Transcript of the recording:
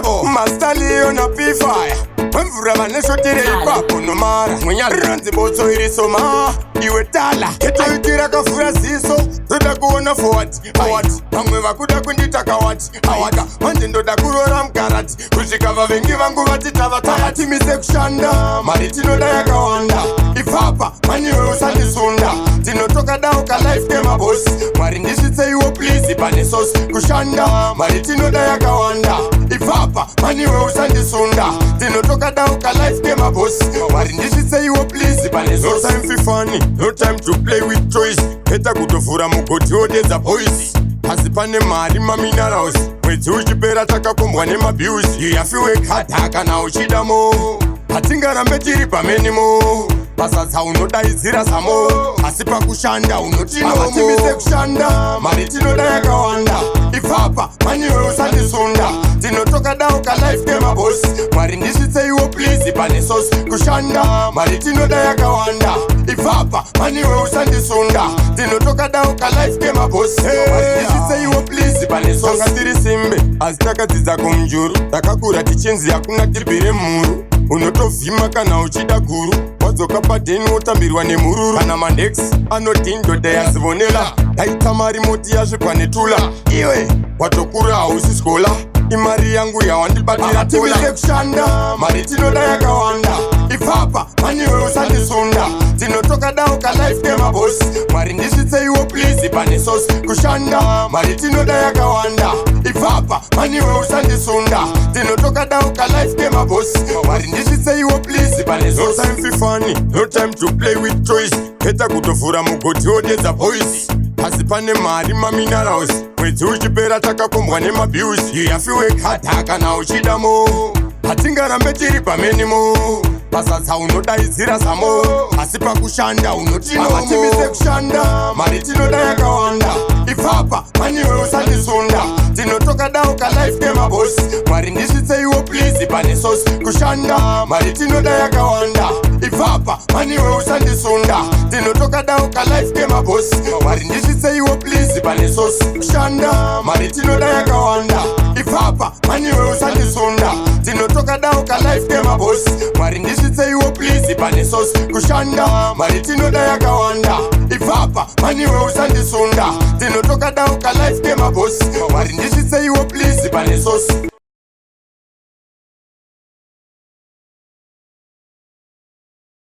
Master Leon a P-Fire Mvura vaneshotire ipapo nomara Mwenyaranzi botso iri soma Iwe tala Ketoitira kafura ziso Toda kuona forward Pamwe vakuda kundita kawati Awaka Manje ndoda kurora mkarati Kushikava vengi vangu vatitava tayati Mise kushanda Mari tinoda yakawanda Ifapa Maniwe usandisunda Tinotoka dao ka life kema boss Mwari ndishitse iwo please Pane sauce Kushanda Mari tinoda yakawanda Ifapa Maniwe usandisunda Tinotoka dao ka life kema boss Mwari ndishitse iwo please Pane sauce No time for funny No time to play with choice Heta kutofura mugoti odedza boys Asi pane mari maminerals Mwedzi uchipera takakombwa nemabiusi Yafiwe kata kana uchidamo Hatingarambe tiri pamenimo Pasatsa unodaidzira samo Asi pakushanda unotino Avatimise kushanda Mari tinoda yakawanda Ifapa maniwe usandisunda Tinotoka dao ka life kema boss Mwari ndishitse iwo please pane sauce Kushanda Mari tinoda yakawanda Ifapa maniwe usandisunda Tinotoka dao ka life kema boss Mwari ndishitse iwo please pane sauce Sanga tiri simbe Asi takadzidza kumjuru Takakura tichenzi yakuna tiribire muru Unotovhima kana uchida guru Wadzoka padheni wotambirwa nemururu Kana mandex anodhindodha yazivonela Taita mari moti yazvikwa netula Iwe watokura hausi skola Imari yangu yawandibatira tola Timise kushanda Mari tinoda yakawanda Ifapa maniwe usandisunda Tinotoka dao ka life kema boss Mwari ndishitse iwo please pane sauce Kushanda Mari tinoda yakawanda Ifapa maniwe usandisunda Tinotoka dao ka life kema boss Mwari ndishitse iwo please pane sauce No time for funny No time to play with choice Heta kutofura mugoti odedza boys Asi pane mari maminerals Mwedzi uchipera takakombwa nemabiusi Yafiwe kata kana uchidamo Hatingarambe tiri pamenimo Pasatsa unodaidzira samo Asi pakushanda unotino Avatimise kushanda Mari tinoda yakawanda Ifapa maniwe usandisunda Tinotoka dao ka life kema boss Mwari ndishitse iwo please pane sauce Kushanda Mari tinoda yakawanda Ifapa maniwe usandisunda Tinotoka dao ka life kema boss Mwari ndishitse iwo please pane sauce Kushanda Mari tinoda yakawanda Ifapa maniwe usandisunda Tinotoka dao ka life kema boss Mwari ndishitse iwo please pane sauce Kushanda Mari tinoda yakawanda Ifapa maniwe usandisunda Tinotoka dao ka life kema boss Mwari ndishitse iwo please pane sauce